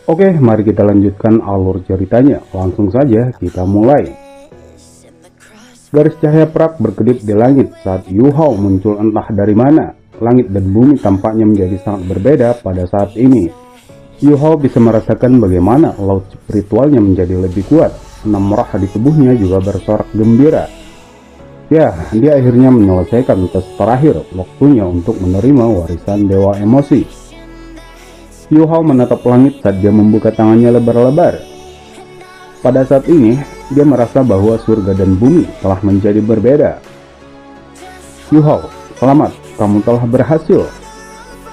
Oke, mari kita lanjutkan alur ceritanya. Langsung saja kita mulai. Garis cahaya perak berkedip di langit saat Yu Hao muncul entah dari mana. Langit dan bumi tampaknya menjadi sangat berbeda pada saat ini. Yu Hao bisa merasakan bagaimana laut spiritualnya menjadi lebih kuat. 6 roh di tubuhnya juga bersorak gembira. Ya, dia akhirnya menyelesaikan tes terakhir. Waktunya untuk menerima warisan Dewa Emosi. Yu Hao menatap langit saat dia membuka tangannya lebar-lebar. Pada saat ini, dia merasa bahwa surga dan bumi telah menjadi berbeda. Yu Hao, selamat, kamu telah berhasil.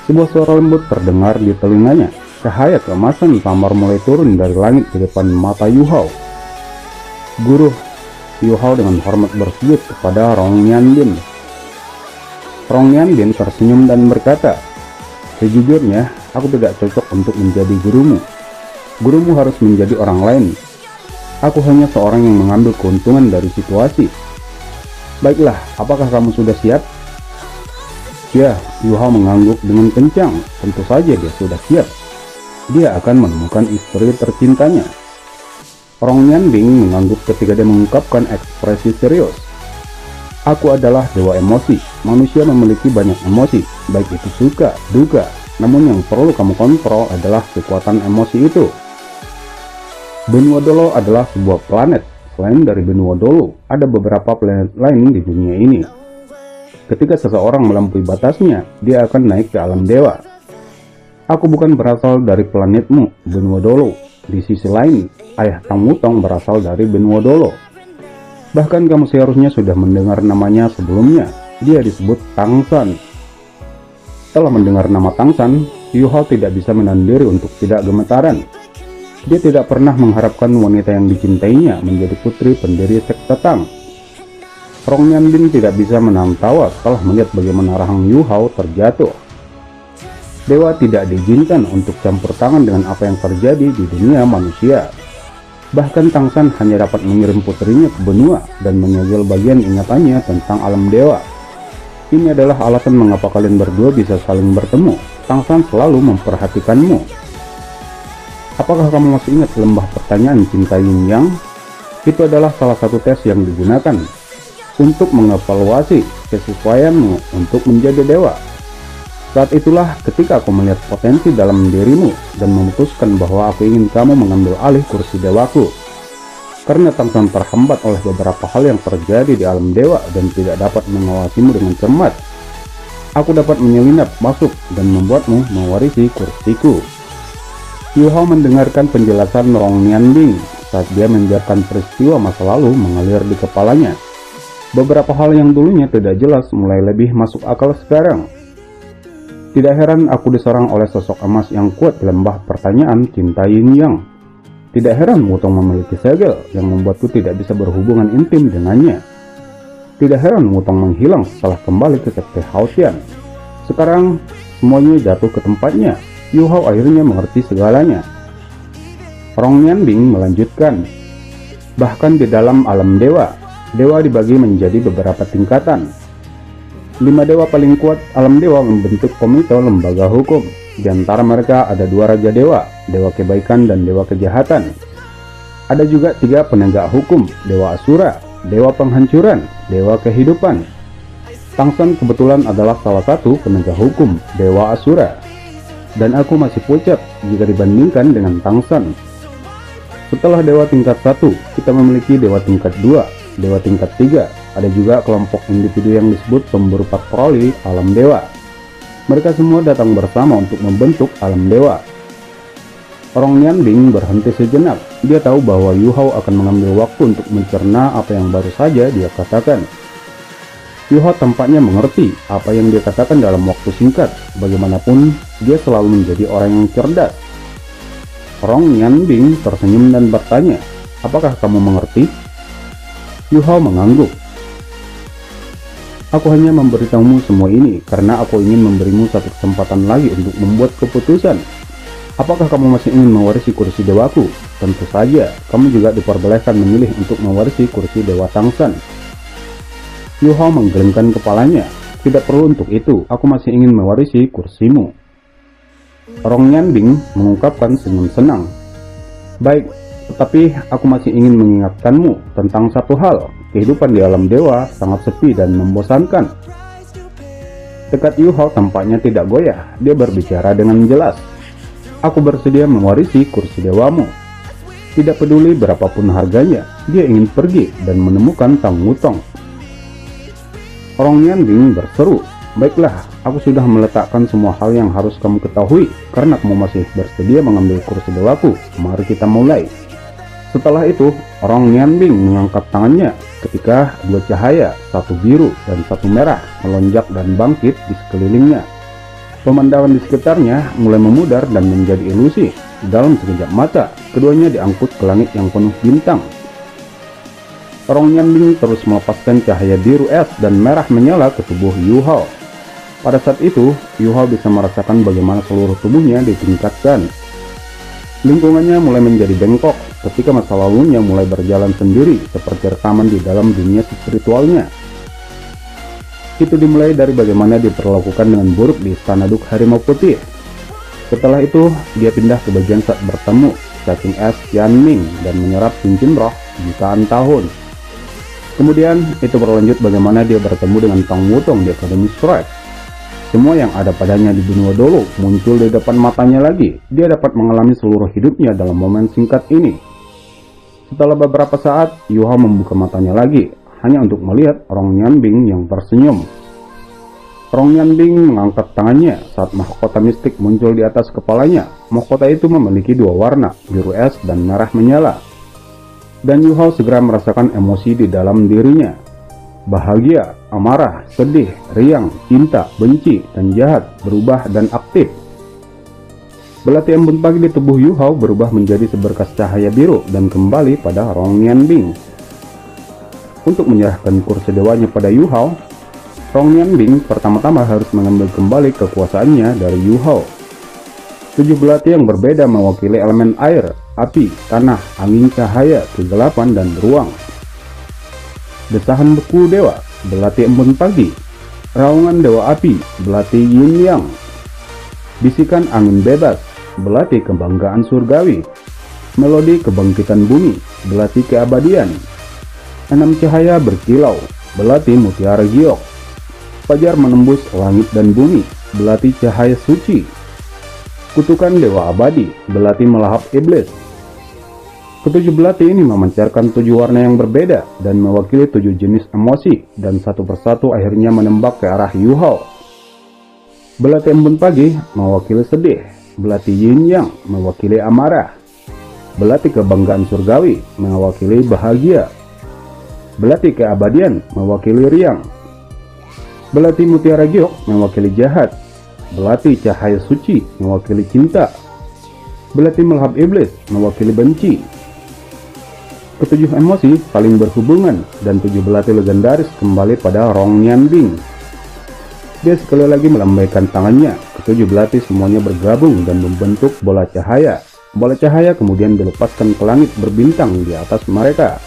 Sebuah suara lembut terdengar di telinganya. Cahaya keemasan samar mulai turun dari langit di depan mata Yu Hao. Guru, Yu Hao dengan hormat bersujud kepada Rong Nianbin. Rong Nianbin tersenyum dan berkata, sejujurnya, aku tidak cocok untuk menjadi gurumu. Gurumu harus menjadi orang lain. Aku hanya seorang yang mengambil keuntungan dari situasi. Baiklah, apakah kamu sudah siap? Ya, Yu Hao mengangguk dengan kencang. Tentu saja dia sudah siap. Dia akan menemukan istri tercintanya. Rong Nianbing mengangguk ketika dia mengungkapkan ekspresi serius. Aku adalah dewa emosi. Manusia memiliki banyak emosi, baik itu suka, duka. Namun yang perlu kamu kontrol adalah kekuatan emosi itu. Benua Dolo adalah sebuah planet. Selain dari benua Dolo, ada beberapa planet lain di dunia ini. Ketika seseorang melampaui batasnya, dia akan naik ke alam dewa. Aku bukan berasal dari planetmu, benua Dolo. Di sisi lain, ayah Tang Wutong berasal dari benua Dolo. Bahkan kamu seharusnya sudah mendengar namanya sebelumnya. Dia disebut Tang San. Setelah mendengar nama Tang San, Yu Hao tidak bisa menahan diri untuk tidak gemetaran. Dia tidak pernah mengharapkan wanita yang dicintainya menjadi putri pendiri sekte Tang. Rong Nianbin tidak bisa menahan tawa setelah melihat bagaimana rahang Yu Hao terjatuh. Dewa tidak diizinkan untuk campur tangan dengan apa yang terjadi di dunia manusia. Bahkan Tang San hanya dapat mengirim putrinya ke benua dan menyegel bagian ingatannya tentang alam dewa. Ini adalah alasan mengapa kalian berdua bisa saling bertemu. Tang San selalu memperhatikanmu. Apakah kamu masih ingat lembah pertanyaan cinta Yin Yang? Itu adalah salah satu tes yang digunakan untuk mengevaluasi kesesuaianmu untuk menjadi dewa. Saat itulah ketika aku melihat potensi dalam dirimu dan memutuskan bahwa aku ingin kamu mengambil alih kursi dewaku. Karena Tang San terhambat oleh beberapa hal yang terjadi di alam dewa dan tidak dapat mengawasimu dengan cermat, aku dapat menyelinap masuk dan membuatmu mewarisi kursiku. Yu Hao mendengarkan penjelasan Rong Nianbing saat dia membiarkan peristiwa masa lalu mengalir di kepalanya. Beberapa hal yang dulunya tidak jelas mulai lebih masuk akal sekarang. Tidak heran aku diserang oleh sosok emas yang kuat di lembah pertanyaan cinta Yin Yang. Tidak heran Wutong memiliki segel yang membuatku tidak bisa berhubungan intim dengannya. Tidak heran Wutong menghilang setelah kembali ke sekte Haotian. Sekarang semuanya jatuh ke tempatnya. Yu Hao akhirnya mengerti segalanya. Rong Nianbing melanjutkan. Bahkan di dalam alam dewa, dewa dibagi menjadi beberapa tingkatan. 5 dewa paling kuat alam dewa membentuk komite lembaga hukum. Di antara mereka ada 2 raja dewa, dewa kebaikan dan dewa kejahatan. Ada juga 3 penegak hukum, dewa asura, dewa penghancuran, dewa kehidupan. Tang San kebetulan adalah salah satu penegak hukum, dewa asura. Dan aku masih pucat jika dibandingkan dengan Tang San. Setelah dewa tingkat 1, kita memiliki dewa tingkat 2, dewa tingkat 3. Ada juga kelompok individu yang disebut pemburu patroli alam dewa. Mereka semua datang bersama untuk membentuk alam dewa. Rong Nianbing berhenti sejenak. Dia tahu bahwa Yu Hao akan mengambil waktu untuk mencerna apa yang baru saja dia katakan. Yu Hao tampaknya mengerti apa yang dia katakan dalam waktu singkat. Bagaimanapun, dia selalu menjadi orang yang cerdas. Rong Nianbing tersenyum dan bertanya, apakah kamu mengerti? Yu Hao mengangguk. Aku hanya memberitahumu semua ini karena aku ingin memberimu satu kesempatan lagi untuk membuat keputusan. Apakah kamu masih ingin mewarisi kursi dewaku? Tentu saja, kamu juga diperbolehkan memilih untuk mewarisi kursi Dewa Tang San. Yu Hao menggelengkan kepalanya. Tidak perlu untuk itu, aku masih ingin mewarisi kursimu. Rong Yanbing mengungkapkan senyum senang. Baik, tetapi aku masih ingin mengingatkanmu tentang satu hal. Kehidupan di alam dewa sangat sepi dan membosankan. Tekad Yu Hao tampaknya tidak goyah. Dia berbicara dengan jelas. Aku bersedia mewarisi kursi dewamu. Tidak peduli berapapun harganya, dia ingin pergi dan menemukan Tang Wutong. Rong Yanbing berseru, baiklah, aku sudah meletakkan semua hal yang harus kamu ketahui. Karena kamu masih bersedia mengambil kursi dewaku, mari kita mulai. Setelah itu, Rong Yanbing mengangkat tangannya ketika dua cahaya, satu biru dan satu merah, melonjak dan bangkit di sekelilingnya. Pemandangan di sekitarnya mulai memudar dan menjadi ilusi. Dalam sekejap mata, keduanya diangkut ke langit yang penuh bintang. Rong Yanbing terus melepaskan cahaya biru es dan merah menyala ke tubuh Yu Hao. Pada saat itu, Yu Hao bisa merasakan bagaimana seluruh tubuhnya ditingkatkan. Lingkungannya mulai menjadi bengkok ketika masa lalunya mulai berjalan sendiri seperti rekaman di dalam dunia spiritualnya. Itu dimulai dari bagaimana diperlakukan dengan buruk di Istana Duk Harimau Putih. Setelah itu, dia pindah ke bagian saat bertemu cacing es Yanming dan menyerap cincin roh jutaan tahun. Kemudian, itu berlanjut bagaimana dia bertemu dengan Tang Wutong di Akademi Strike. Semua yang ada padanya di dunia dulu muncul di depan matanya lagi. Dia dapat mengalami seluruh hidupnya dalam momen singkat ini. Setelah beberapa saat, Yu Hao membuka matanya lagi, hanya untuk melihat Rong Yanbing yang tersenyum. Rong Yanbing mengangkat tangannya saat mahkota mistik muncul di atas kepalanya. Mahkota itu memiliki dua warna, biru es dan merah menyala. Dan Yu Hao segera merasakan emosi di dalam dirinya. Bahagia, amarah, sedih, riang, cinta, benci, dan jahat berubah dan aktif. Belati embun pagi di tubuh Yu Hao berubah menjadi seberkas cahaya biru dan kembali pada Rong Yanbing. Untuk menyerahkan kursi dewanya pada Yu Hao, Rong Yanbing pertama-tama harus mengambil kembali kekuasaannya dari Yu Hao. 7 belati yang berbeda mewakili elemen air, api, tanah, angin, cahaya, kegelapan, dan ruang. Desahan beku dewa, belati embun pagi. Raungan dewa api, belati yin yang. Bisikan angin bebas, belati kebanggaan surgawi. Melodi kebangkitan bumi, belati keabadian. 6 cahaya berkilau, belati mutiara giok. Fajar menembus langit dan bumi, belati cahaya suci. Kutukan dewa abadi, belati melahap iblis. Ketujuh belati ini memancarkan 7 warna yang berbeda dan mewakili 7 jenis emosi, dan satu persatu akhirnya menembak ke arah Yu Hao. Belati embun pagi mewakili sedih, belati yin yang mewakili amarah, belati kebanggaan surgawi mewakili bahagia, belati keabadian mewakili riang, belati mutiara giok mewakili jahat, belati cahaya suci mewakili cinta, belati melahap iblis mewakili benci. Ketujuh emosi saling berhubungan dan 7 belati legendaris kembali pada Rong Yanbing. Dia sekali lagi melambaikan tangannya. Ketujuh belati semuanya bergabung dan membentuk bola cahaya. Bola cahaya kemudian dilepaskan ke langit berbintang di atas mereka.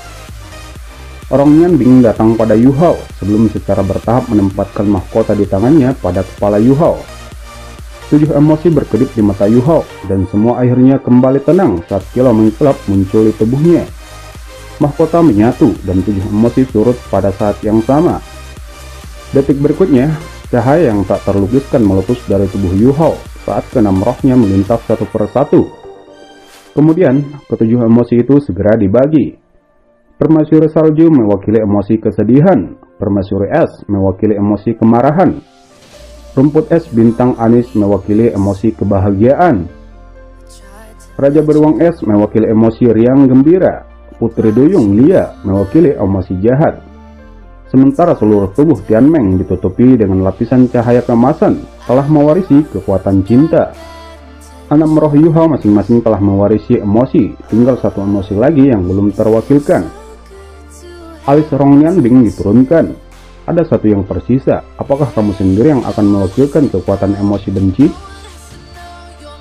Rong Yanbing datang pada Yu Hao sebelum secara bertahap menempatkan mahkota di tangannya pada kepala Yu Hao. 7 emosi berkedip di mata Yu Hao dan semua akhirnya kembali tenang saat kilau mengkilap muncul di tubuhnya. Mahkota menyatu dan 7 emosi surut pada saat yang sama. Detik berikutnya, cahaya yang tak terlukiskan meletus dari tubuh Yu Hao saat keenam rohnya melintas satu persatu. Kemudian, ketujuh emosi itu segera dibagi. Permaisuri salju mewakili emosi kesedihan, permaisuri es mewakili emosi kemarahan, rumput es bintang anis mewakili emosi kebahagiaan, raja beruang es mewakili emosi riang gembira, putri duyung Lia mewakili emosi jahat. Sementara seluruh tubuh Tianmeng ditutupi dengan lapisan cahaya keemasan telah mewarisi kekuatan cinta. 6 roh Yu Hao masing-masing telah mewarisi emosi, tinggal satu emosi lagi yang belum terwakilkan. Alis Rong Yanbing diturunkan. Ada satu yang tersisa. Apakah kamu sendiri yang akan mewakilkan kekuatan emosi benci?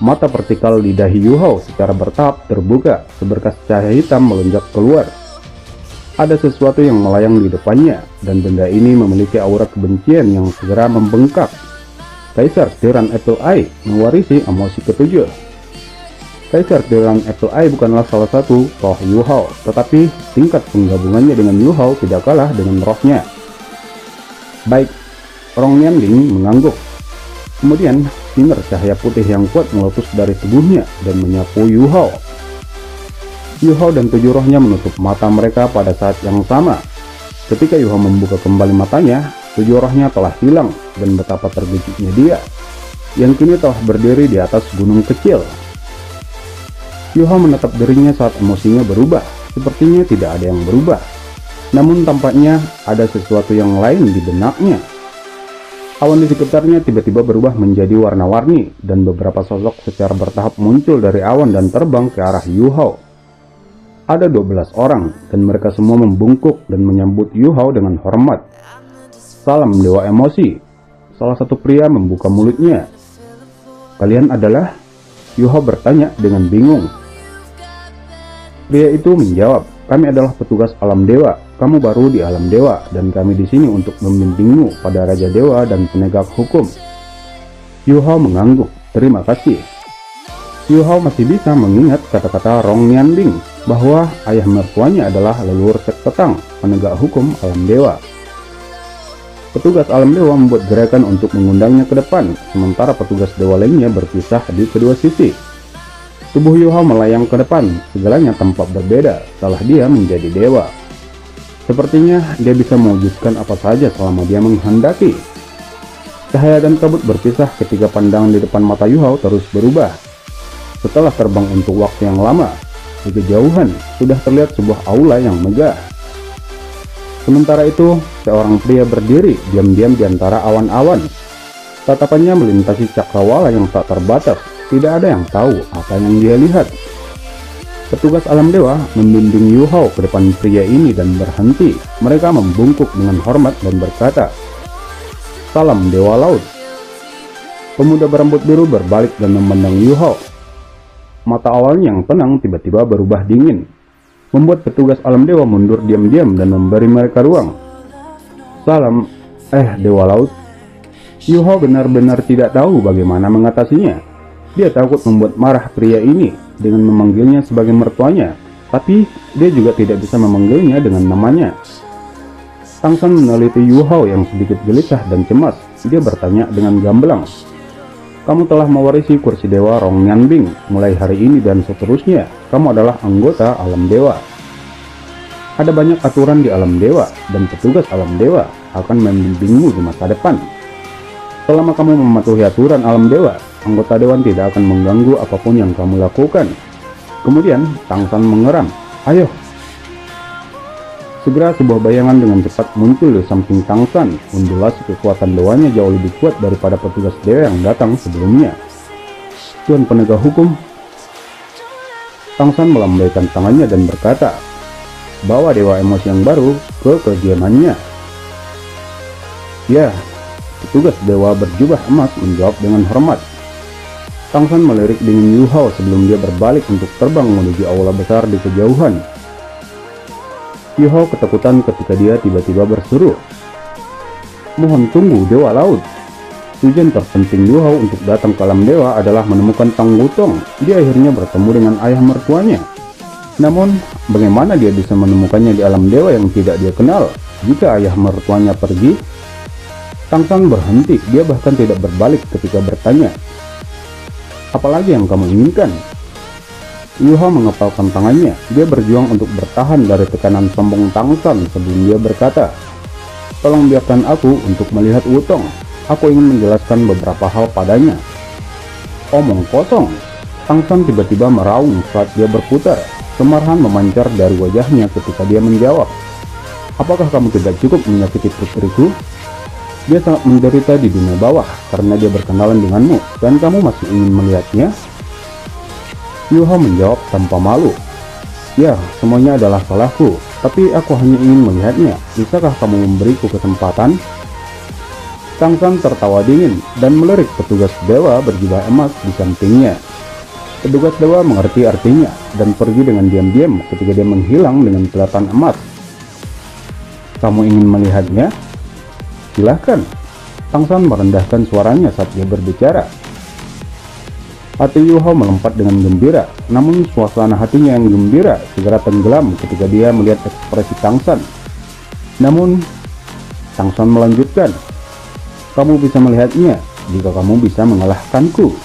Mata vertikal di dahi Yu Hao secara bertahap terbuka, seberkas cahaya hitam melonjak keluar. Ada sesuatu yang melayang di depannya, dan benda ini memiliki aura kebencian yang segera membengkak. Kaisar Tiran Apple Eye mewarisi emosi ketujuh. Kaisar Tiran Apple Eye bukanlah salah satu roh Yu Hao, tetapi tingkat penggabungannya dengan Yu Hao tidak kalah dengan rohnya. Baik, Rong Nianbing mengangguk. Kemudian sinar cahaya putih yang kuat meletus dari tubuhnya dan menyapu Yu Hao. Yu Hao dan 7 rohnya menutup mata mereka pada saat yang sama. Ketika Yu Hao membuka kembali matanya, 7 rohnya telah hilang, dan betapa terkejutnya dia, yang kini telah berdiri di atas gunung kecil. Yu Hao menatap dirinya saat emosinya berubah. Sepertinya tidak ada yang berubah, namun tampaknya ada sesuatu yang lain di benaknya. Awan di sekitarnya tiba-tiba berubah menjadi warna-warni, dan beberapa sosok secara bertahap muncul dari awan dan terbang ke arah Yu Hao. Ada 12 orang, dan mereka semua membungkuk dan menyambut Yu Hao dengan hormat. Salam Dewa Emosi. Salah satu pria membuka mulutnya. Kalian adalah? Yu Hao bertanya dengan bingung. Pria itu menjawab, kami adalah petugas alam dewa. Kamu baru di alam dewa, dan kami di sini untuk membimbingmu pada Raja Dewa dan penegak hukum. Yu Hao mengangguk. Terima kasih. Yu Hao masih bisa mengingat kata-kata Rong Nianbing bahwa ayah mertuanya adalah leluhur sekte Tang, penegak hukum alam dewa. Petugas alam dewa membuat gerakan untuk mengundangnya ke depan, sementara petugas dewa lainnya berpisah di kedua sisi. Tubuh Yu Hao melayang ke depan, segalanya tampak berbeda setelah dia menjadi dewa. Sepertinya dia bisa mewujudkan apa saja selama dia menghendaki. Cahaya dan kabut berpisah ketika pandangan di depan mata Yu Hao terus berubah. Setelah terbang untuk waktu yang lama, di kejauhan sudah terlihat sebuah aula yang megah. Sementara itu, seorang pria berdiri diam-diam di antara awan-awan. Tatapannya melintasi cakrawala yang tak terbatas. Tidak ada yang tahu apa yang dia lihat. Petugas alam dewa membimbing Yu Hao ke depan pria ini dan berhenti. Mereka membungkuk dengan hormat dan berkata, Salam Dewa Laut. Pemuda berambut biru berbalik dan memandang Yu Hao. Mata awalnya yang tenang tiba-tiba berubah dingin, membuat petugas alam dewa mundur diam-diam dan memberi mereka ruang. Salam, Dewa Laut. Yu Hao benar-benar tidak tahu bagaimana mengatasinya. Dia takut membuat marah pria ini dengan memanggilnya sebagai mertuanya, tapi dia juga tidak bisa memanggilnya dengan namanya. Tang San meneliti Yu Hao yang sedikit gelisah dan cemas. Dia bertanya dengan gamblang, kamu telah mewarisi kursi dewa Rong Nianbing. Mulai hari ini dan seterusnya, kamu adalah anggota alam dewa. Ada banyak aturan di alam dewa, dan petugas alam dewa akan membimbingmu di masa depan. Selama kamu mematuhi aturan alam dewa, anggota dewan tidak akan mengganggu apapun yang kamu lakukan. Kemudian Tang San mengeram, ayo. Segera sebuah bayangan dengan cepat muncul di samping Tang San. Undulasi kekuatan dewanya jauh lebih kuat daripada petugas dewa yang datang sebelumnya. Tuan penegak hukum. Tang San melambaikan tangannya dan berkata, bawa dewa emosi yang baru ke kediamannya. Ya, petugas dewa berjubah emas menjawab dengan hormat. Tang San melirik dingin Yu Hao sebelum dia berbalik untuk terbang menuju aula besar di kejauhan. Yu Hao ketakutan ketika dia tiba-tiba berseru, mohon tunggu Dewa Laut. Tujuan terpenting Yu Hao untuk datang ke alam dewa adalah menemukan Tang Wutong. Dia akhirnya bertemu dengan ayah mertuanya. Namun, bagaimana dia bisa menemukannya di alam dewa yang tidak dia kenal jika ayah mertuanya pergi? Tang San berhenti, dia bahkan tidak berbalik ketika bertanya, apalagi yang kamu inginkan? Yu Hao mengepalkan tangannya. Dia berjuang untuk bertahan dari tekanan sombong Tang San sebelum dia berkata, tolong biarkan aku untuk melihat Wutong. Aku ingin menjelaskan beberapa hal padanya. Omong kosong. Tang San tiba-tiba meraung saat dia berputar. Kemarahan memancar dari wajahnya ketika dia menjawab, apakah kamu tidak cukup menyakiti putriku? Dia sangat menderita di dunia bawah karena dia berkenalan denganmu, dan kamu masih ingin melihatnya? Yu Hao menjawab tanpa malu, ya, semuanya adalah salahku, tapi aku hanya ingin melihatnya. Bisakah kamu memberiku kesempatan? Tang San tertawa dingin dan melirik petugas dewa berjubah emas di sampingnya. Petugas dewa mengerti artinya dan pergi dengan diam-diam ketika dia menghilang dengan kilatan emas. Kamu ingin melihatnya? Silahkan. Tang San merendahkan suaranya saat dia berbicara. Hati Yu Hao melompat dengan gembira, namun suasana hatinya yang gembira segera tenggelam ketika dia melihat ekspresi Tang San. Namun, Tang San melanjutkan, "Kamu bisa melihatnya jika kamu bisa mengalahkanku."